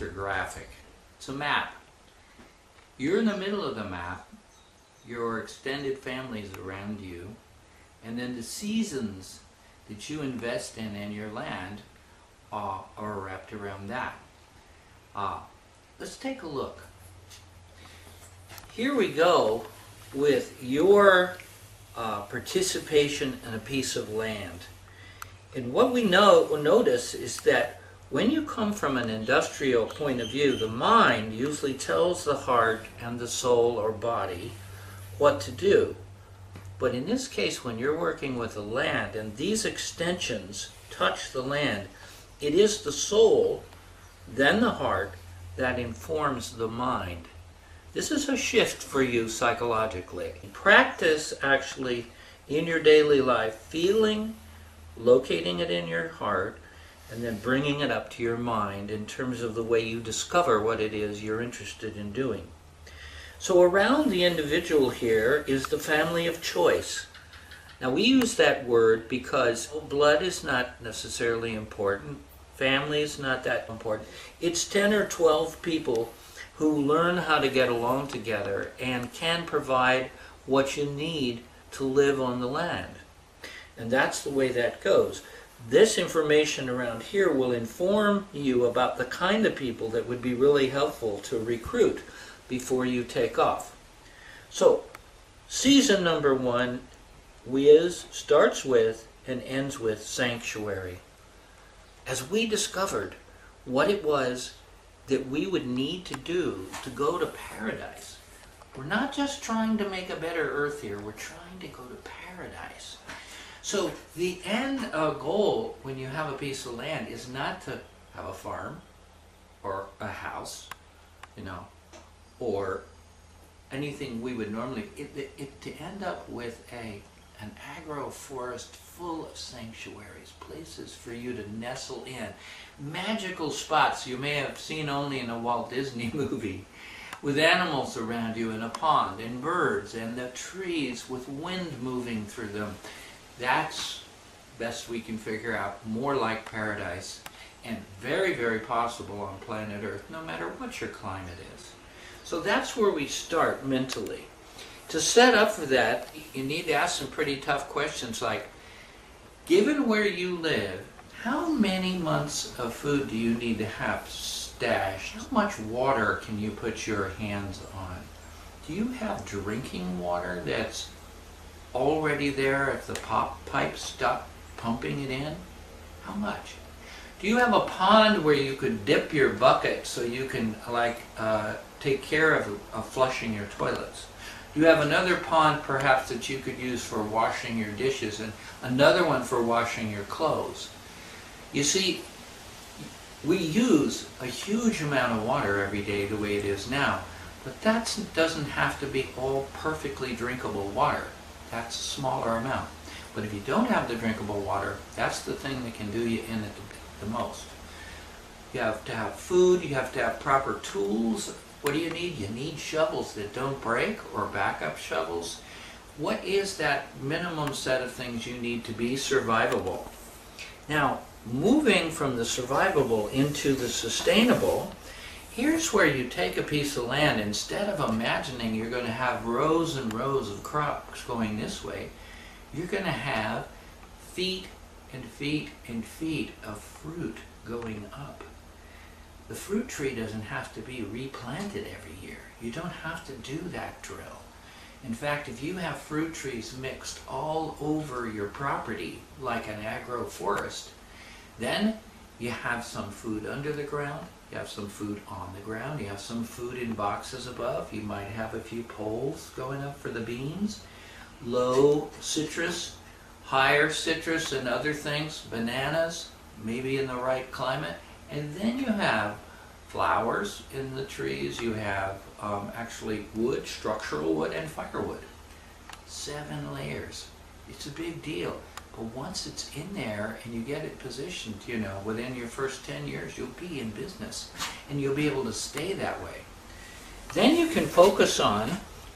graphic. It's a map. You're in the middle of the map, your extended families around you, and then the seasons that you invest in your land are wrapped around that. Let's take a look. Here we go with your participation in a piece of land. And what we notice is that when you come from an industrial point of view, the mind usually tells the heart and the soul or body what to do. But in this case, when you're working with the land and these extensions touch the land, it is the soul, then the heart, that informs the mind. This is a shift for you psychologically. Practice actually in your daily life, feeling, locating it in your heart, and then bringing it up to your mind in terms of the way you discover what it is you're interested in doing. So around the individual here is the family of choice. Now we use that word because blood is not necessarily important, family is not that important. It's 10 or 12 people who learn how to get along together and can provide what you need to live on the land. And that's the way that goes. This information around here will inform you about the kind of people that would be really helpful to recruit before you take off. So, season number 1 starts with and ends with sanctuary. As we discovered what it was that we would need to do to go to paradise. We're not just trying to make a better earth here, we're trying to go to paradise. So the end goal when you have a piece of land is not to have a farm or a house, or anything we would normally, to end up with an agroforest full of sanctuaries, places for you to nestle in, magical spots you may have seen only in a Walt Disney movie, with animals around you and a pond and birds and the trees with wind moving through them. That's best we can figure out, more like paradise, and very, very possible on planet Earth, no matter what your climate is. So that's where we start mentally. To set up for that, you need to ask some pretty tough questions like, given where you live, how many months of food do you need to have stashed? How much water can you put your hands on? Do you have drinking water that's already there if the pipe stopped pumping it in? How much? Do you have a pond where you could dip your bucket so you can take care of flushing your toilets? Do you have another pond perhaps that you could use for washing your dishes and another one for washing your clothes? You see, we use a huge amount of water every day the way it is now, but that doesn't have to be all perfectly drinkable water. That's a smaller amount. But if you don't have the drinkable water, that's the thing that can do you in it the most. You have to have food, you have to have proper tools. What do you need? You need shovels that don't break, or backup shovels. What is that minimum set of things you need to be survivable? Now, moving from the survivable into the sustainable, here's where you take a piece of land, instead of imagining you're going to have rows and rows of crops going this way, you're going to have feet and feet and feet of fruit going up. The fruit tree doesn't have to be replanted every year. You don't have to do that drill. In fact, if you have fruit trees mixed all over your property, like an agroforest, then you have some food under the ground, you have some food on the ground, you have some food in boxes above, you might have a few poles going up for the beans, low citrus, higher citrus and other things, bananas, maybe in the right climate, and then you have flowers in the trees, you have actually wood, structural wood, and firewood. 7 layers. It's a big deal. But once it's in there and you get it positioned, within your first 10 years, you'll be in business and you'll be able to stay that way. Then you can focus on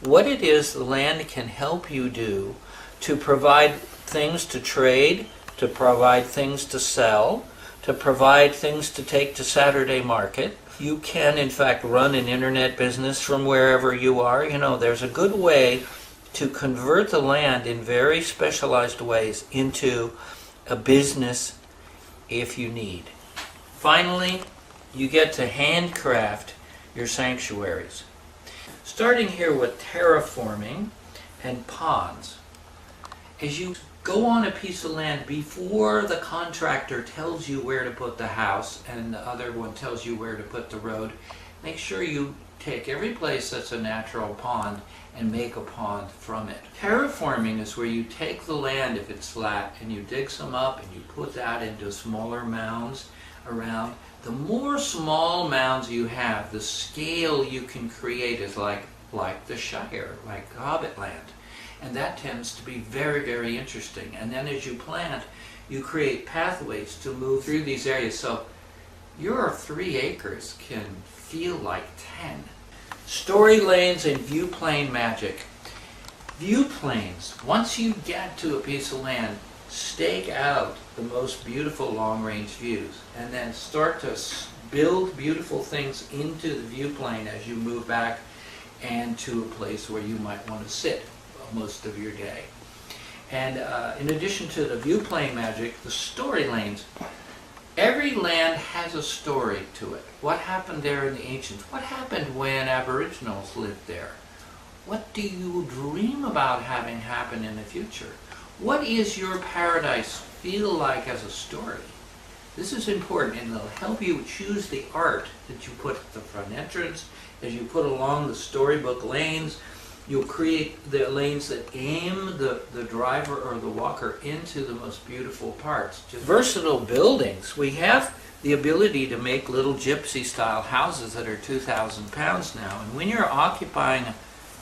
what it is the land can help you do to provide things to trade, to provide things to sell, to provide things to take to Saturday market, You can, in fact, run an internet business from wherever you are. You know, there's a good way to convert the land in very specialized ways into a business if you need. Finally, you get to handcraft your sanctuaries. Starting here with terraforming and ponds. As you go on a piece of land, before the contractor tells you where to put the house and the other one tells you where to put the road, make sure you take every place that's a natural pond and make a pond from it. Terraforming is where you take the land, if it's flat, and you dig some up and you put that into smaller mounds around. The more small mounds you have, the scale you can create is like the Shire, like Hobbit land. And that tends to be very, very interesting. And then as you plant, you create pathways to move through these areas. So your 3 acres can feel like 10. Story lanes and view plane magic. View planes, once you get to a piece of land, stake out the most beautiful long-range views and then start to build beautiful things into the view plane as you move back and to a place where you might want to sit most of your day. And in addition to the view plane magic, the story lanes. Every land has a story to it. What happened there in the ancients? What happened when Aboriginals lived there? What do you dream about having happen in the future? What is your paradise feel like as a story? This is important, and it'll help you choose the art that you put at the front entrance. As you put along the storybook lanes, you'll create the lanes that aim the driver or the walker into the most beautiful parts. Just versatile buildings. We have the ability to make little gypsy-style houses that are 2,000 pounds now. And when you're occupying a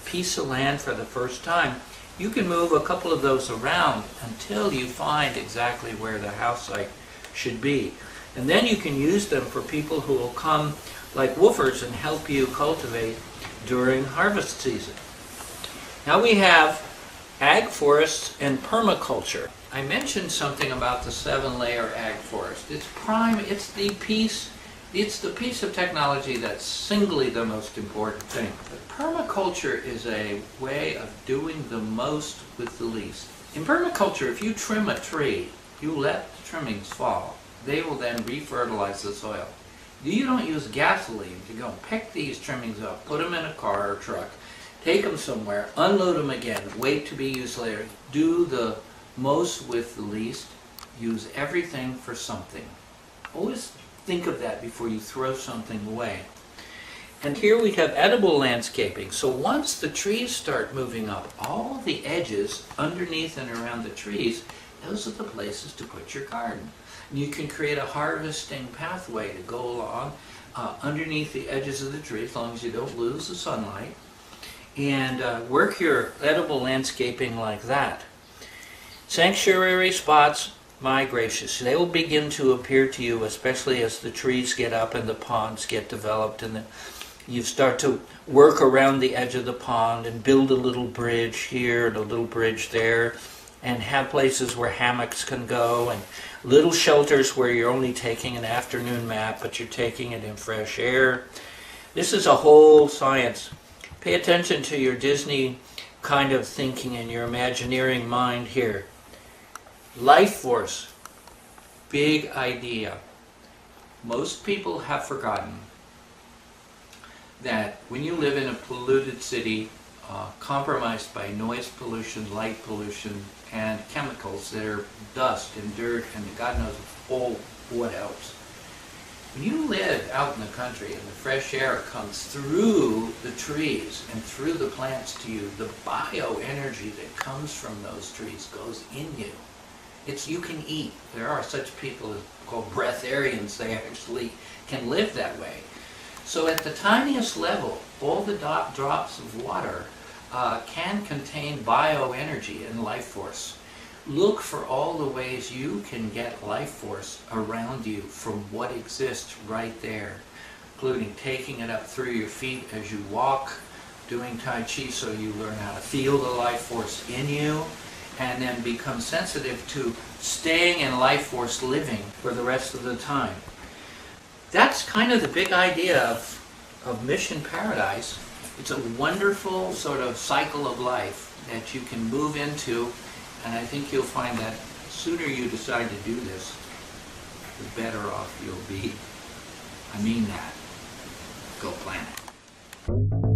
piece of land for the first time, you can move a couple of those around until you find exactly where the house site should be. And then you can use them for people who will come like woofers and help you cultivate during harvest season. Now we have ag forests and permaculture. I mentioned something about the 7-layer ag forest. It's prime, it's the piece of technology that's singly the most important thing. But permaculture is a way of doing the most with the least. In permaculture, if you trim a tree, you let the trimmings fall. They will then refertilize the soil. You don't use gasoline to go pick these trimmings up, put them in a car or truck, take them somewhere, unload them again, wait to be used later. Do the most with the least. Use everything for something. Always think of that before you throw something away. And here we have edible landscaping. So once the trees start moving up, all the edges underneath and around the trees, those are the places to put your garden. And you can create a harvesting pathway to go along underneath the edges of the tree, as long as you don't lose the sunlight, and work your edible landscaping like that. Sanctuary spots, my gracious, they will begin to appear to you, especially as the trees get up and the ponds get developed, and you start to work around the edge of the pond and build a little bridge here and a little bridge there, and have places where hammocks can go, and little shelters where you're only taking an afternoon nap, but you're taking it in fresh air. This is a whole science. Pay attention to your Disney kind of thinking and your Imagineering mind here. Life force, big idea. Most people have forgotten that when you live in a polluted city, compromised by noise pollution, light pollution, and chemicals that are dust and dirt and God knows what else. When you live out in the country and the fresh air comes through the trees and through the plants to you, the bioenergy that comes from those trees goes in you. You can eat. There are such people called breatharians. They actually can live that way. So at the tiniest level, all the drops of water can contain bioenergy and life force. Look for all the ways you can get life force around you from what exists right there, including taking it up through your feet as you walk, doing Tai Chi so you learn how to feel the life force in you, and then become sensitive to staying in life force living for the rest of the time. that's kind of the big idea of Mission Paradise. It's a wonderful sort of cycle of life that you can move into, and I think you'll find that the sooner you decide to do this, the better off you'll be. I mean that. Go plan it.